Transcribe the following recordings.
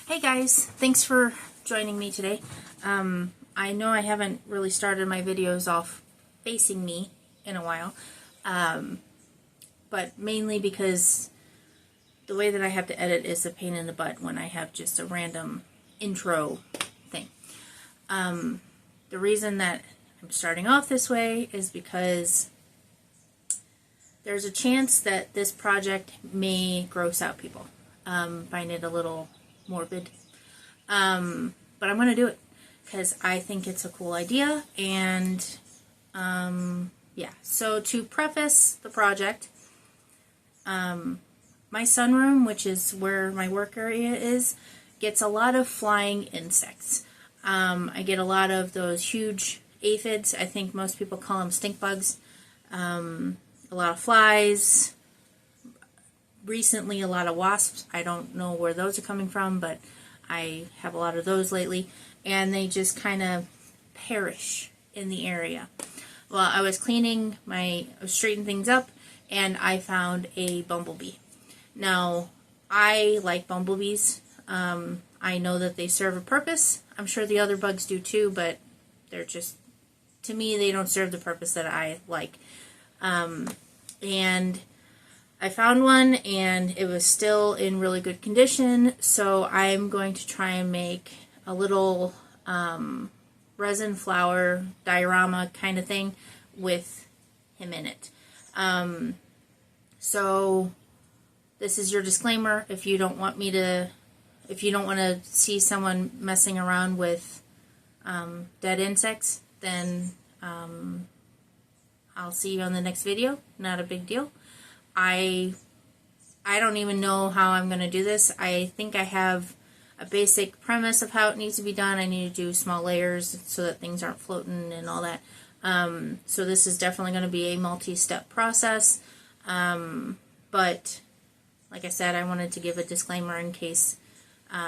Hey guys, thanks for joining me today. I know I haven't really started my videos off facing me in a while, but mainly because the way that I have to edit is a pain in the butt when I have just a random intro thing. The reason that I'm starting off this way is because there's a chance that this project may gross out people, find it a little morbid, but I'm going to do it because I think it's a cool idea. And yeah, so to preface the project, my sunroom, which is where my work area is, gets a lot of flying insects. I get a lot of those huge aphids. I think most people call them stink bugs. A lot of flies. Recently, a lot of wasps. I don't know where those are coming from, but I have a lot of those lately. And they just kind of perish in the area. Well, I was straightening things up, and I found a bumblebee. Now, I like bumblebees. I know that they serve a purpose. I'm sure the other bugs do too, but they're just, to me, they don't serve the purpose that I like. And I found one, and it was still in really good condition, so I'm going to try and make a little resin flower diorama kind of thing with him in it. So this is your disclaimer. If you don't want to see someone messing around with dead insects, then I'll see you on the next video. Not a big deal. I don't even know how I'm going to do this. I think I have a basic premise of how it needs to be done. I need to do small layers so that things aren't floating and all that. So this is definitely going to be a multi-step process. But like I said, I wanted to give a disclaimer in case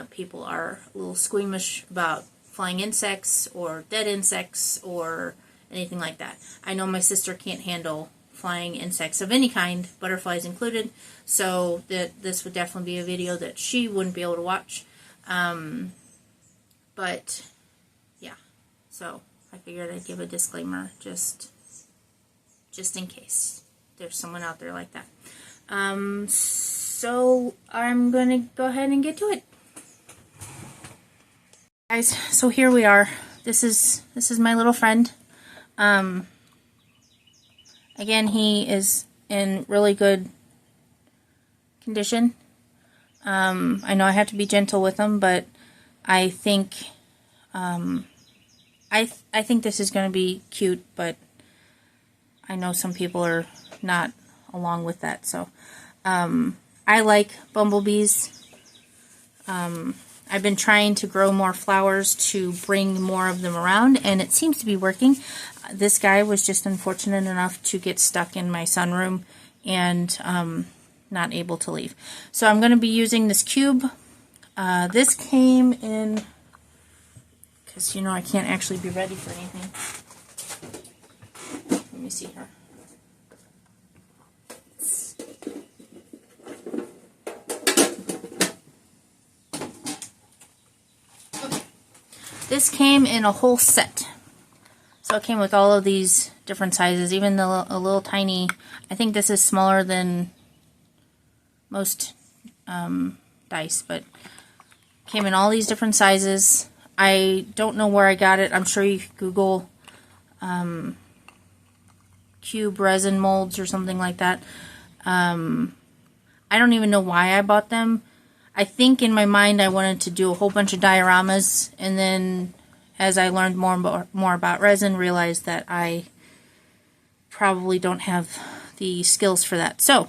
people are a little squeamish about flying insects or dead insects or anything like that. I know my sister can't handle flying insects of any kind, butterflies included, so that this would definitely be a video that she wouldn't be able to watch. But yeah, so I figured I'd give a disclaimer just in case there's someone out there like that. So I'm gonna go ahead and get to it, guys. So here we are. This is my little friend. Again, he is in really good condition. I know I have to be gentle with him, but I think I think this is going to be cute, but I know some people are not along with that. So I like bumblebees. I've been trying to grow more flowers to bring more of them around, and it seems to be working. This guy was just unfortunate enough to get stuck in my sunroom and not able to leave. So I'm going to be using this cube. This came in, because I can't actually be ready for anything. Let me see here. This came in a whole set. So it came with all of these different sizes, even a little tiny. I think this is smaller than most dice, but came in all these different sizes. I don't know where I got it. I'm sure you could Google cube resin molds or something like that. I don't even know why I bought them. I think in my mind I wanted to do a whole bunch of dioramas, and then as I learned more about resin, realized that I probably don't have the skills for that. So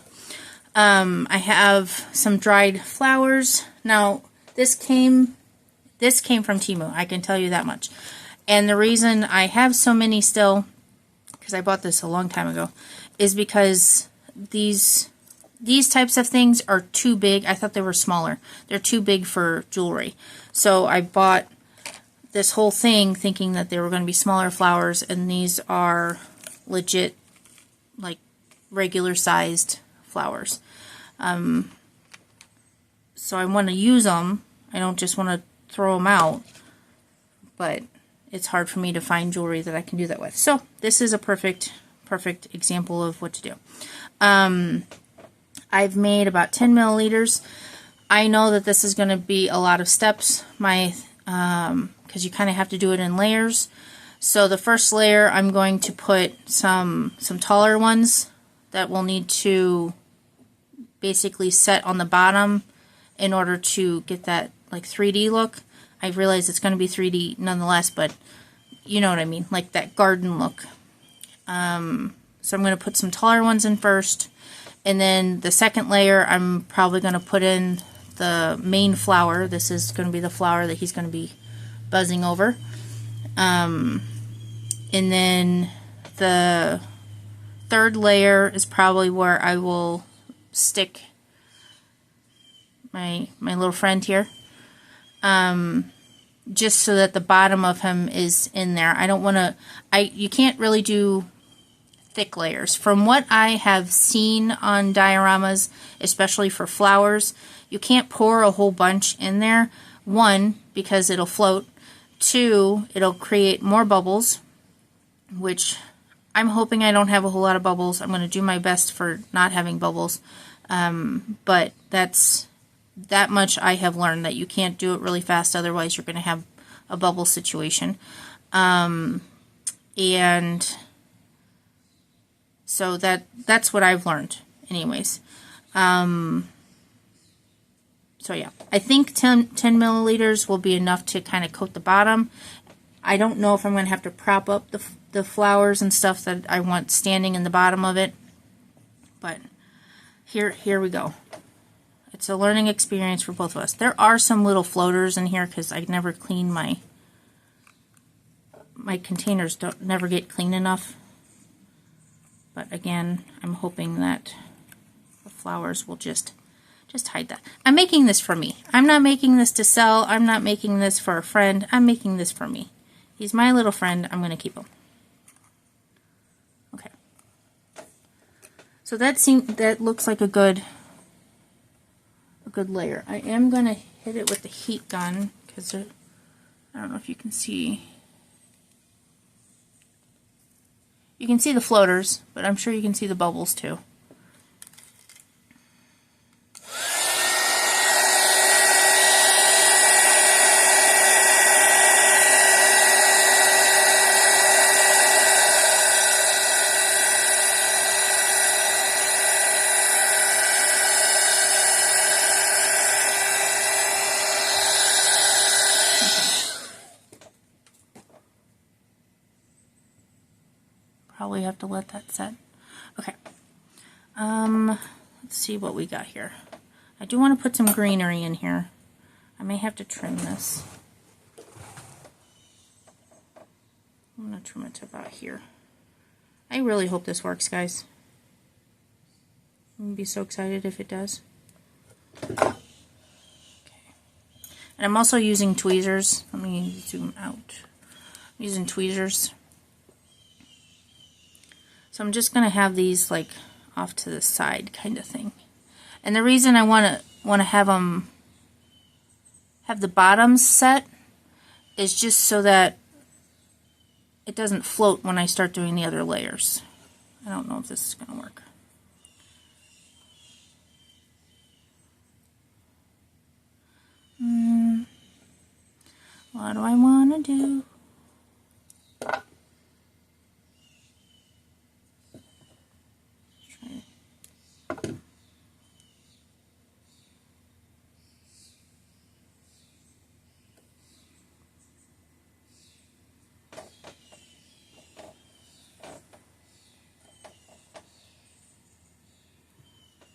I have some dried flowers. Now this came from Temu, I can tell you that much. And the reason I have so many still, because I bought this a long time ago, is because these types of things are too big. I thought they were smaller. They're too big for jewelry. So I bought this whole thing thinking that they were going to be smaller flowers, and these are legit, like, regular sized flowers. So I want to use them. I don't just want to throw them out, but it's hard for me to find jewelry that I can do that with. So this is a perfect example of what to do. I've made about 10 milliliters. I know that this is going to be a lot of steps, because you kind of have to do it in layers. So the first layer, I'm going to put some taller ones that will need to basically set on the bottom in order to get that like 3D look. I realize it's going to be 3D nonetheless, but you know what I mean, like that garden look. So I'm going to put some taller ones in first, and then the second layer I'm probably going to put in the main flower. This is going to be the flower that he's going to be buzzing over. And then the third layer is probably where I will stick my little friend here. Just so that the bottom of him is in there. I don't want to, you can't really do thick layers. From what I have seen on dioramas, especially for flowers, you can't pour a whole bunch in there. One, because it'll float. Two, it'll create more bubbles, which I'm hoping I don't have a whole lot of bubbles. I'm going to do my best for not having bubbles. But that much I have learned, that you can't do it really fast, otherwise you're going to have a bubble situation. And so that's what I've learned anyways. So yeah, I think 10 milliliters will be enough to kind of coat the bottom. I don't know if I'm going to have to prop up the flowers and stuff that I want standing in the bottom of it, but here we go. It's a learning experience for both of us. There are some little floaters in here because I never clean my containers. Never get clean enough. But again, I'm hoping that the flowers will just hide that. I'm making this for me. I'm not making this to sell. I'm not making this for a friend. I'm making this for me. He's my little friend. I'm going to keep him. Okay. So that looks like a good layer. I am going to hit it with the heat gun because I don't know if you can see. You can see the floaters, but I'm sure you can see the bubbles too. Probably have to let that set. Okay. Let's see what we got here. I do want to put some greenery in here. I may have to trim this. I'm going to trim it to about here. I really hope this works, guys. I'm going to be so excited if it does. Okay. And I'm also using tweezers. Let me zoom out. I'm using tweezers. So I'm just going to have these like off to the side kind of thing. And the reason I want to have them have the bottoms set is just so that it doesn't float when I start doing the other layers. I don't know if this is going to work. What do I want to do?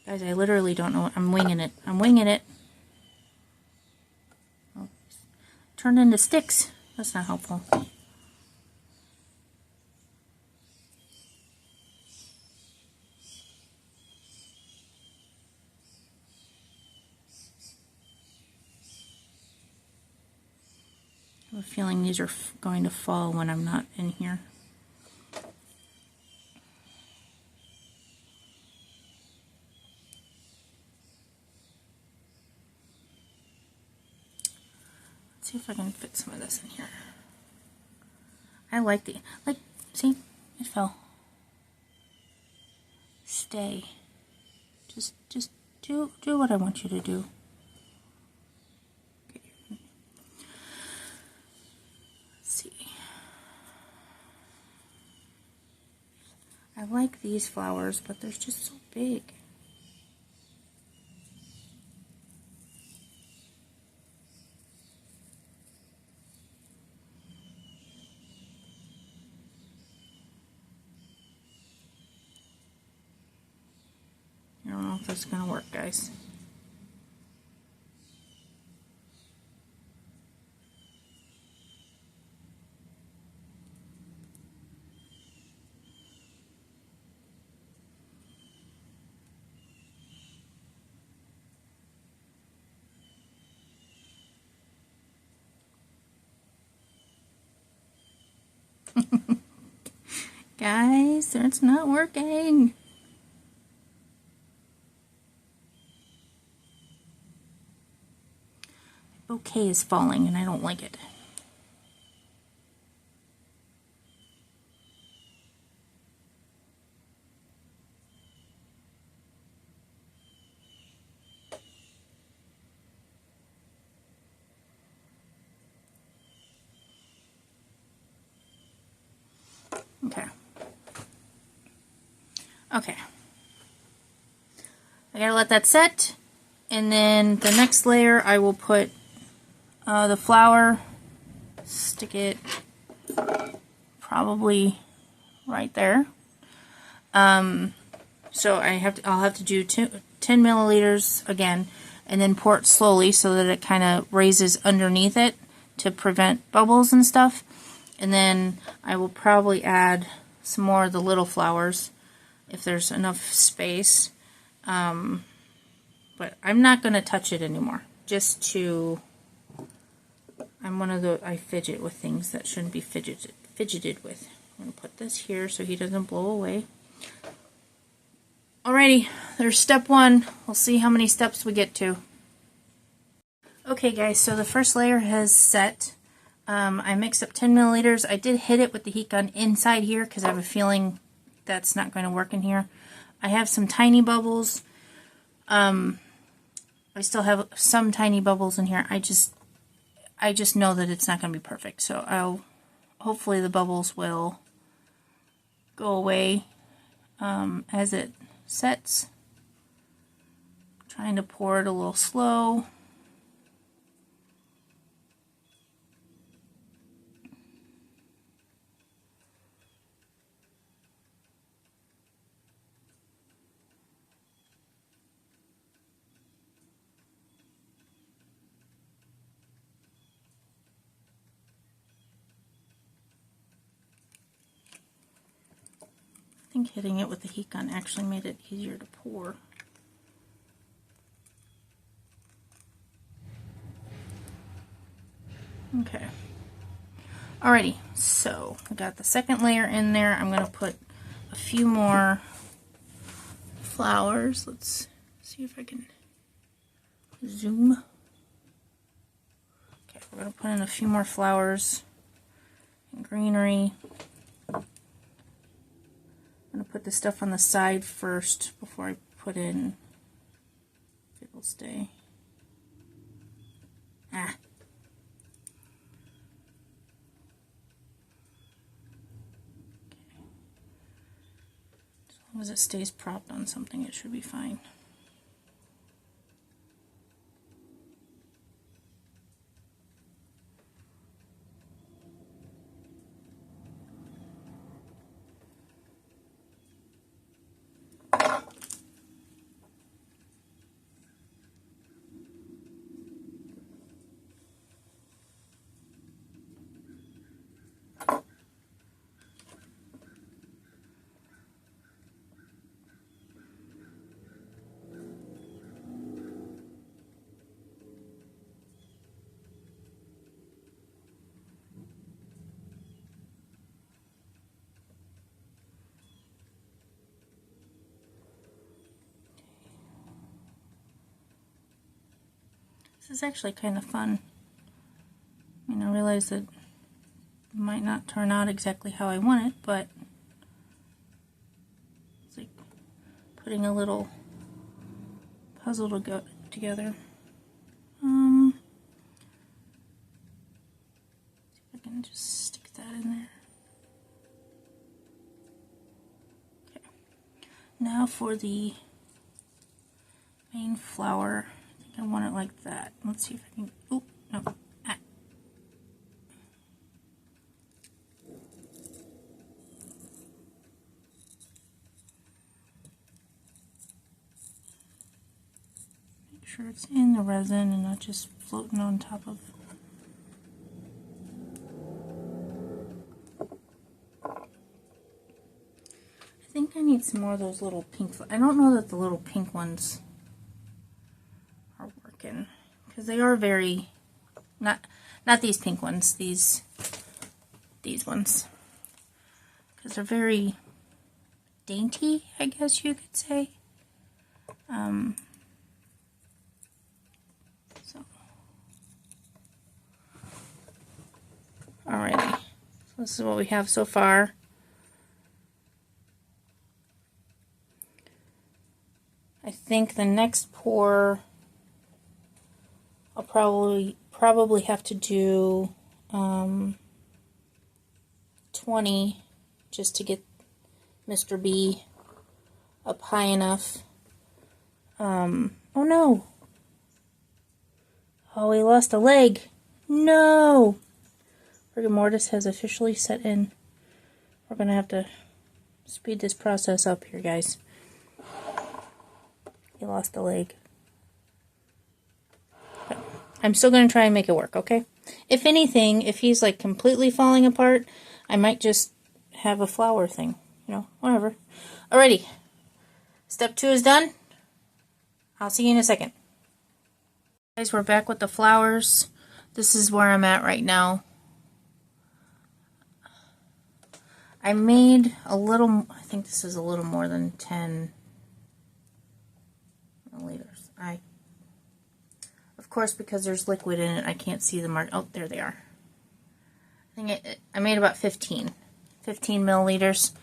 Guys, I literally don't know. I'm winging it. I'm winging it. Oh, turned into sticks. That's not helpful. I have a feeling these are going to fall when I'm not in here. see if I can fit some of this in here. I like see, it fell. Stay. Just do what I want you to do. Okay. Let's see. I like these flowers, but they're just so big. I don't know if that's going to work, guys. Guys, it's not working. The bouquet is falling and I don't like it. Okay. Okay. I gotta let that set, and then the next layer I will put the flower, stick it probably right there. So I'll have to do 10 milliliters again, and then pour it slowly so that it kind of raises underneath it to prevent bubbles and stuff. And then I will probably add some more of the little flowers if there's enough space. But I'm not going to touch it anymore. I fidget with things that shouldn't be fidgeted with. I'm going to put this here so he doesn't blow away. Alrighty, there's step one. We'll see how many steps we get to. Okay guys, so the first layer has set. I mixed up 10 milliliters. I did hit it with the heat gun inside here because I have a feeling that's not going to work in here. I have some tiny bubbles. I still have some tiny bubbles in here. I just know that it's not going to be perfect. So hopefully the bubbles will go away as it sets. I'm trying to pour it a little slow. I think hitting it with the heat gun actually made it easier to pour. Okay. Alrighty, so I got the second layer in there. I'm going to put a few more flowers. Let's see if I can zoom. Okay, we're going to put in a few more flowers and greenery. I'm going to put the stuff on the side first before I put in, if it will stay. As long as it stays propped on something, it should be fine. This is actually kind of fun. I mean, I realize that it might not turn out exactly how I want it, but it's like putting a little puzzle to go together. See if I can just stick that in there. Okay. Now for the main flower. I think I want it like that. Let's see if I can. Oh no. Ah. Make sure it's in the resin and not just floating on top of. I think I need some more of those little pink. I don't know that the little pink ones are working because they are very not these pink ones. These ones because they're very dainty, I guess you could say. So, alrighty. So this is what we have so far. I think the next pour I'll probably have to do 20 just to get Mr. B up high enough. Oh no! Oh, he lost a leg. No! Rigor mortis has officially set in. We're gonna have to speed this process up here, guys. He lost a leg. But I'm still going to try and make it work, okay? If anything, if he's like completely falling apart, I might just have a flower thing. You know, whatever. Alrighty. Step 2 is done. I'll see you in a second. Guys, we're back with the flowers. This is where I'm at right now. I made a little, I think this is a little more than 10 milliliters. Of course, because there's liquid in it, I can't see the mark. Oh, there they are. I think I made about 15 milliliters.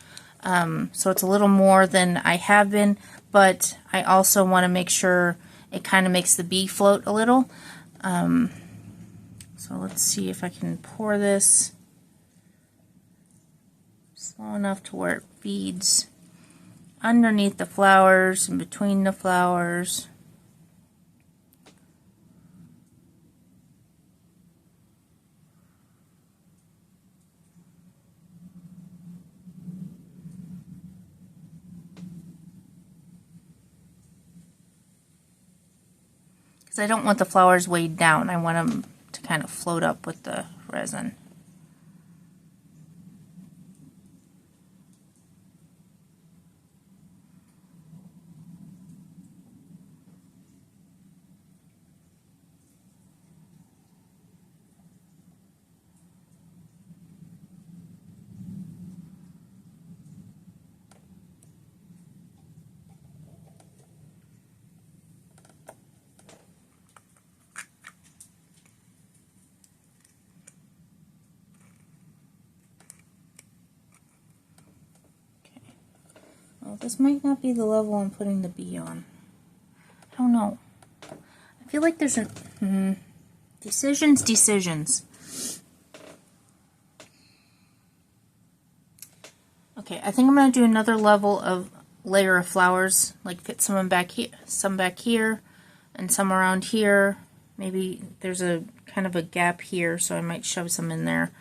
So it's a little more than I have been, but I also want to make sure it kind of makes the bee float a little. So let's see if I can pour this slow enough to where it feeds underneath the flowers and between the flowers. Because I don't want the flowers weighed down. I want them to kind of float up with the resin. Well, this might not be the level I'm putting the bee on. I don't know. I feel like there's a... Decisions. Okay, I think I'm going to do another level of layer of flowers. Like fit some back here, and some around here. Maybe there's a kind of a gap here, so I might shove some in there.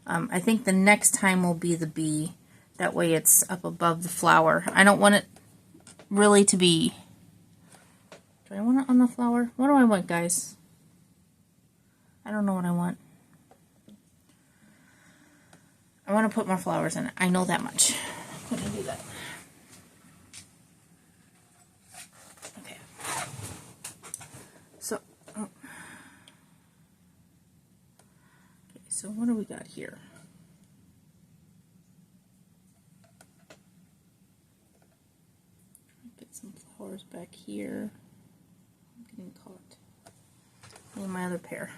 I think the next time will be the bee. That way it's up above the flower. I don't want it really to be... Do I want it on the flower? What do I want, guys? I don't know what I want. I want to put more flowers in it. I know that much. I'm going to do that. Okay. So, okay, so what do we got here? Get some flowers back here. I'm getting caught. I need my other pair.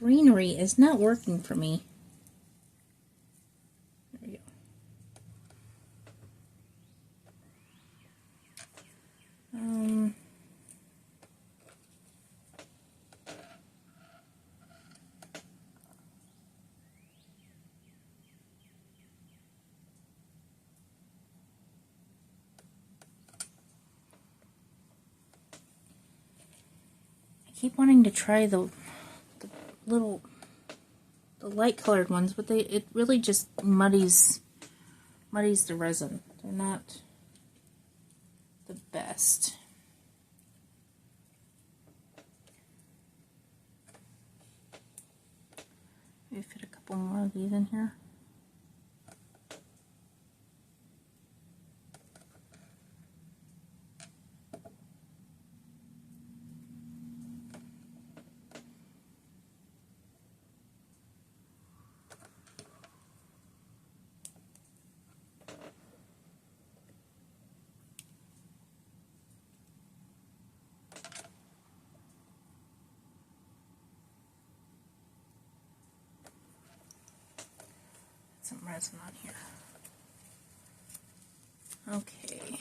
greenery is not working for me. There we go. I keep wanting to try the light colored ones, but it really just muddies the resin. They're not the best. Maybe fit a couple more of these in here. Some resin on here. Okay.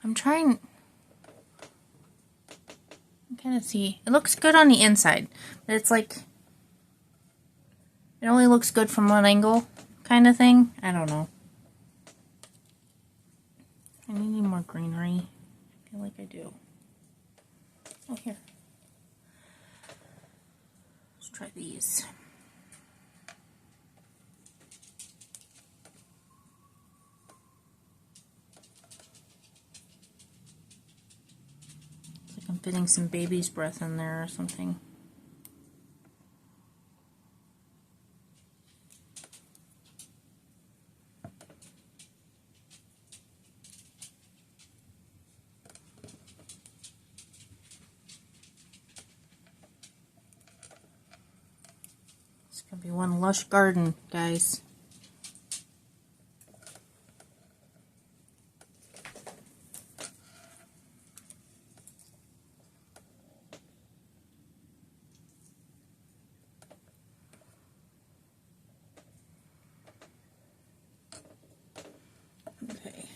I'm trying. Kind of see. It looks good on the inside, but it's like it only looks good from one angle, kind of thing. I don't know. I need more greenery. I feel like I do. Oh, here. Let's try these. I'm fitting some baby's breath in there or something. It's gonna be one lush garden, guys. Okay.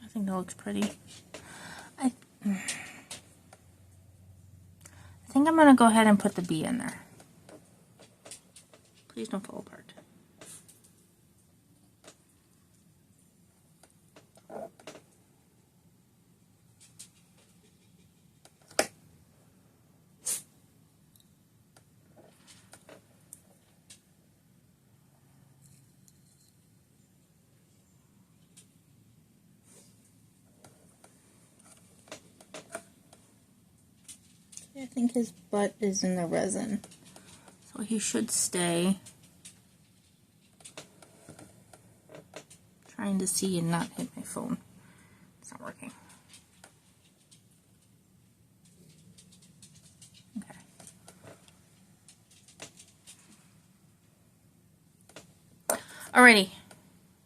I think that looks pretty. I think I'm gonna go ahead and put the bee in there. Please don't fall apart. I think his butt is in the resin, so he should stay. Trying to see and not hit my phone. It's not working. Okay. Alrighty.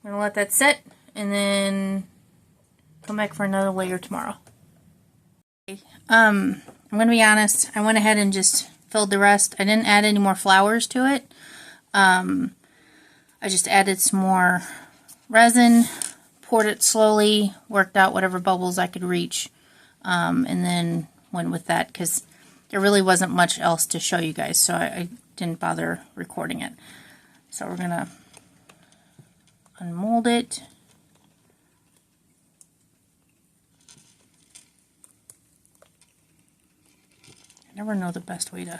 I'm gonna let that set and then come back for another layer tomorrow. Okay. I'm gonna be honest, I went ahead and just filled the rest. I didn't add any more flowers to it. I just added some more resin, poured it slowly, worked out whatever bubbles I could reach, and then went with that because there really wasn't much else to show you guys, so I didn't bother recording it. So we're gonna unmold it. never know the best way to...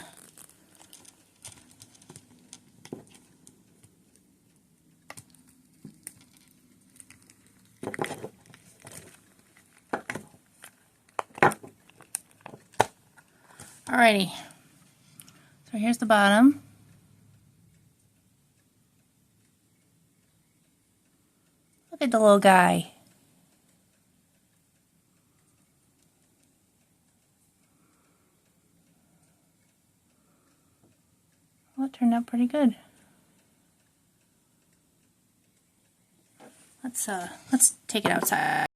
Alrighty, so here's the bottom. Look at the little guy. Well, it turned out pretty good. Let's take it outside.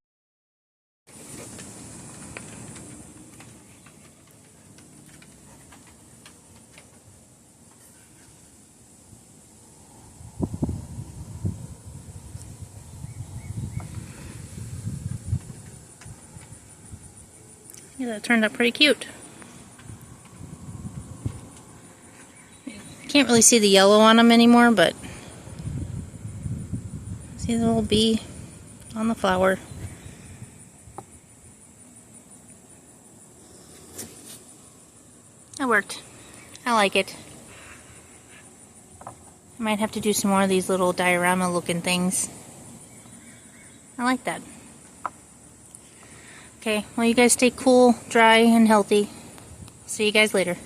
Yeah, that turned out pretty cute. Can't really see the yellow on them anymore, but see the little bee on the flower. That worked. I like it. I might have to do some more of these little diorama looking things. I like that. Okay, well, you guys stay cool, dry, and healthy. See you guys later.